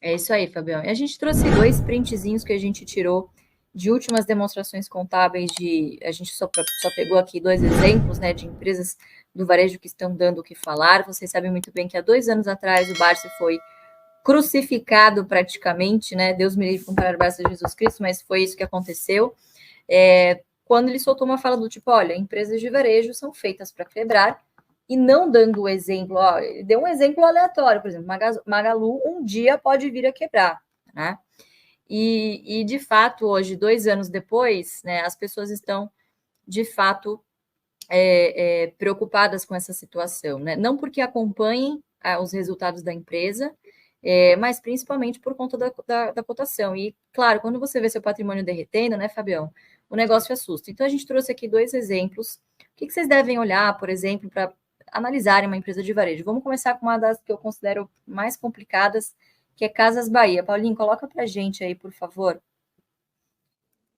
É isso aí, Fabião. E a gente trouxe dois printzinhos que a gente tirou de últimas demonstrações contábeis de. A gente só pegou aqui dois exemplos, né, de empresas do varejo que estão dando o que falar. Vocês sabem muito bem que há 2 anos atrás o Barça foi crucificado praticamente, né? Deus me livre comparar o Barça a Jesus Cristo, mas foi isso que aconteceu. Quando ele soltou uma fala do tipo: olha, empresas de varejo são feitas para quebrar, e não dando o exemplo, ó, ele deu um exemplo aleatório, por exemplo, Magalu um dia pode vir a quebrar, né? E de fato, hoje, 2 anos depois, né, as pessoas estão, de fato, preocupadas com essa situação, né? Não porque acompanhem os resultados da empresa, mas principalmente por conta da cotação. E, claro, quando você vê seu patrimônio derretendo, né, Fabião, o negócio assusta. Então, a gente trouxe aqui dois exemplos. O que vocês devem olhar, por exemplo, para analisarem uma empresa de varejo? Vamos começar com uma das que eu considero mais complicadas, que é Casas Bahia. Paulinho, coloca para a gente aí, por favor.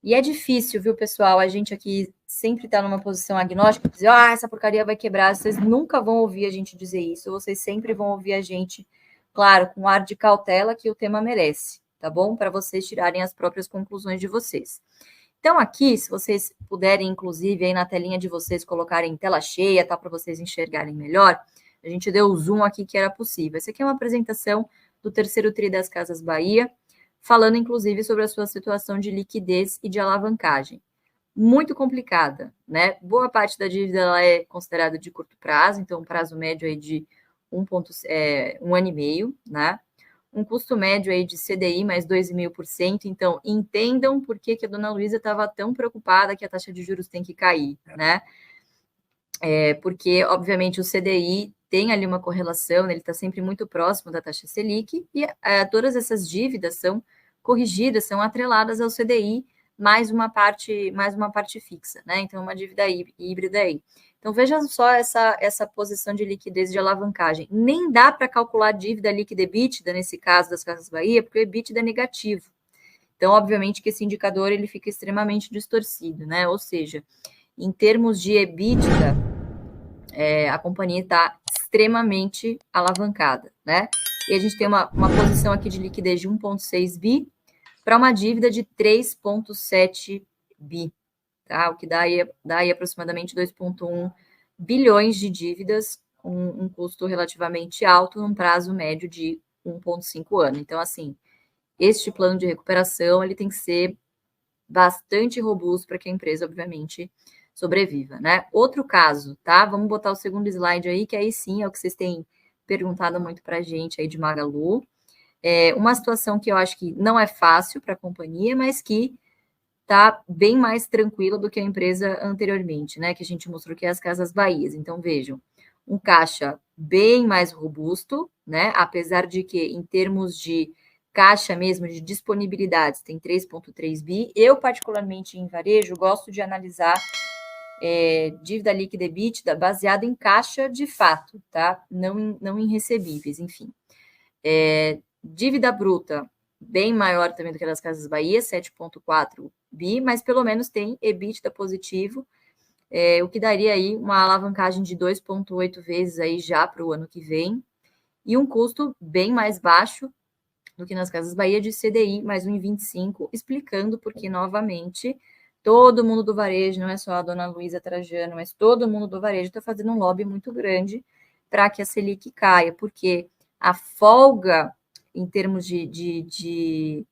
E é difícil, viu, pessoal? A gente aqui sempre está numa posição agnóstica, dizer, essa porcaria vai quebrar. Vocês nunca vão ouvir a gente dizer isso, vocês sempre vão ouvir a gente, claro, com ar de cautela que o tema merece, tá bom? Para vocês tirarem as próprias conclusões de vocês. Então, aqui, se vocês puderem, inclusive, aí na telinha de vocês, colocarem tela cheia, tá? Para vocês enxergarem melhor, a gente deu o zoom aqui que era possível. Essa aqui é uma apresentação do terceiro TRI das Casas Bahia, falando, inclusive, sobre a sua situação de liquidez e de alavancagem. Muito complicada, né? Boa parte da dívida ela é considerada de curto prazo, então um prazo médio aí de 1 ano e meio, né? Um custo médio aí de CDI mais 2,5%. Então, entendam por que a dona Luísa estava tão preocupada que a taxa de juros tem que cair, né? Porque, obviamente, o CDI tem ali uma correlação, ele está sempre muito próximo da taxa Selic, e todas essas dívidas são corrigidas, são atreladas ao CDI, mais uma parte fixa, né? Então, uma dívida híbrida aí. Então, veja só essa posição de liquidez de alavancagem. Nem dá para calcular dívida líquida EBITDA, nesse caso das Casas Bahia, porque o EBITDA é negativo. Então, obviamente que esse indicador ele fica extremamente distorcido, né? Ou seja, em termos de EBITDA, a companhia está extremamente alavancada, né? E a gente tem uma posição aqui de liquidez de 1,6 bi para uma dívida de 3,7 bi, tá? O que dá aí aproximadamente 2,1 bilhões de dívidas, com um custo relativamente alto, num prazo médio de 1,5 ano. Então, assim, este plano de recuperação ele tem que ser bastante robusto para que a empresa, obviamente, sobreviva, né? Outro caso, tá? Vamos botar o segundo slide aí, que aí sim é o que vocês têm perguntado muito para a gente aí de Magalu. Uma situação que eu acho que não é fácil para a companhia, mas que está bem mais tranquila do que a empresa anteriormente, né? Que a gente mostrou que é as Casas Bahias. Então, vejam, um caixa bem mais robusto, né? Apesar de que, em termos de caixa mesmo, de disponibilidades, tem 3,3 bi. Eu, particularmente em varejo, gosto de analisar dívida líquida EBITDA baseada em caixa de fato, tá? Não em recebíveis, enfim. Dívida bruta bem maior também do que a das Casas Bahia, 7,4 bi, mas pelo menos tem EBITDA positivo, o que daria aí uma alavancagem de 2,8 vezes aí já para o ano que vem, e um custo bem mais baixo do que nas Casas Bahia de CDI mais 1,25, explicando porque, novamente, todo mundo do varejo, não é só a dona Luísa Trajano, mas todo mundo do varejo está fazendo um lobby muito grande para que a Selic caia, porque a folga em termos de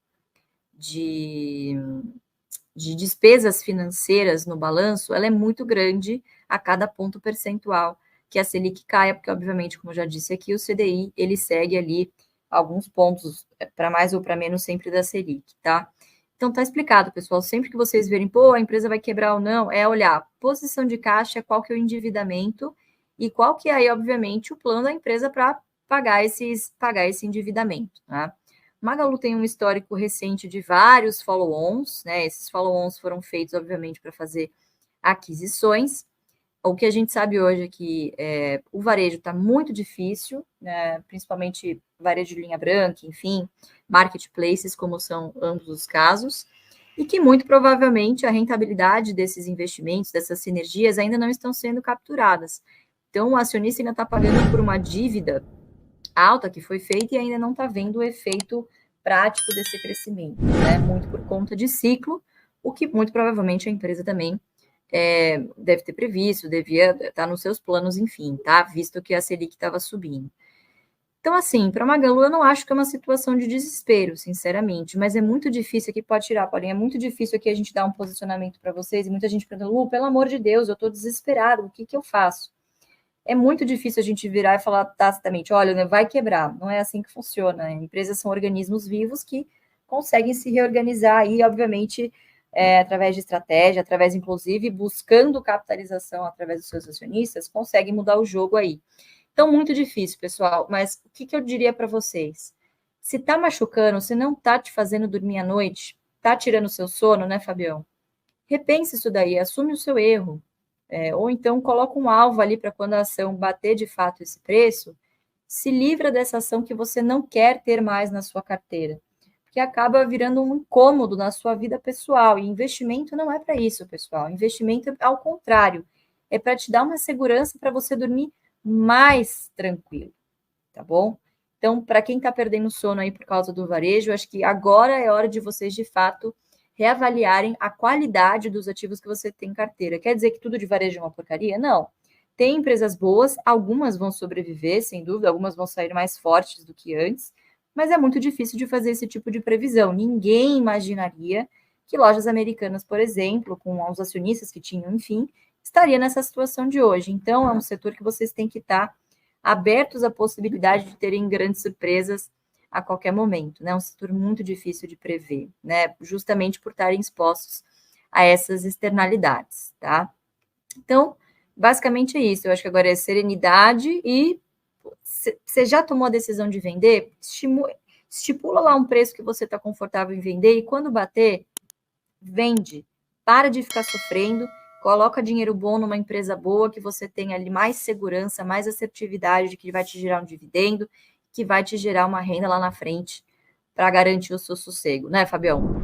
despesas financeiras no balanço, ela é muito grande a cada ponto percentual que a Selic caia, porque, obviamente, como eu já disse aqui, o CDI, ele segue ali alguns pontos para mais ou para menos sempre da Selic, tá? Então, tá explicado, pessoal. Sempre que vocês verem, a empresa vai quebrar ou não, é olhar posição de caixa, qual que é o endividamento e qual que é aí, obviamente, o plano da empresa para pagar esse endividamento, tá? Magalu tem um histórico recente de vários follow-ons, né? Esses follow-ons foram feitos, obviamente, para fazer aquisições. O que a gente sabe hoje é que o varejo está muito difícil, né? Principalmente varejo de linha branca, enfim, marketplaces, como são ambos os casos, e que muito provavelmente a rentabilidade desses investimentos, dessas sinergias, ainda não estão sendo capturadas. Então, o acionista ainda está pagando por uma dívida alta que foi feita e ainda não está vendo o efeito prático desse crescimento, né? Muito por conta de ciclo, o que muito provavelmente a empresa também deve ter previsto, devia estar nos seus planos, enfim, tá? Visto que a Selic estava subindo. Então, assim, para Magalu, eu não acho que é uma situação de desespero, sinceramente, mas é muito difícil aqui, pode tirar, Paulinha, é muito difícil aqui a gente dar um posicionamento para vocês, e muita gente perguntando, Lu, pelo amor de Deus, eu estou desesperado, o que eu faço? É muito difícil a gente virar e falar tacitamente, olha, né, vai quebrar, não é assim que funciona, empresas são organismos vivos que conseguem se reorganizar e, obviamente, através de estratégia, através, inclusive, buscando capitalização através dos seus acionistas, conseguem mudar o jogo aí. Então, muito difícil, pessoal, mas o que eu diria para vocês? Se tá machucando, se não tá te fazendo dormir à noite, tá tirando o seu sono, né, Fabião? Repense isso daí, assume o seu erro. Ou então coloca um alvo ali para quando a ação bater de fato esse preço, se livra dessa ação que você não quer ter mais na sua carteira, porque acaba virando um incômodo na sua vida pessoal, e investimento não é para isso, pessoal. Investimento é ao contrário, é para te dar uma segurança para você dormir mais tranquilo, tá bom? Então, para quem está perdendo sono aí por causa do varejo, acho que agora é hora de vocês, de fato, reavaliarem a qualidade dos ativos que você tem em carteira. Quer dizer que tudo de varejo é uma porcaria? Não. Tem empresas boas, algumas vão sobreviver, sem dúvida, algumas vão sair mais fortes do que antes, mas é muito difícil de fazer esse tipo de previsão. Ninguém imaginaria que lojas americanas, por exemplo, com os acionistas que tinham, enfim, estaria nessa situação de hoje. Então, é um setor que vocês têm que estar abertos à possibilidade de terem grandes surpresas a qualquer momento, né? Um setor muito difícil de prever, né? Justamente por estarem expostos a essas externalidades, tá? Então, basicamente é isso. Eu acho que agora é serenidade e você já tomou a decisão de vender? Estipula lá um preço que você está confortável em vender e quando bater, vende. Para de ficar sofrendo, coloca dinheiro bom numa empresa boa que você tenha ali mais segurança, mais assertividade de que vai te gerar um dividendo, que vai te gerar uma renda lá na frente para garantir o seu sossego, né, Fabião?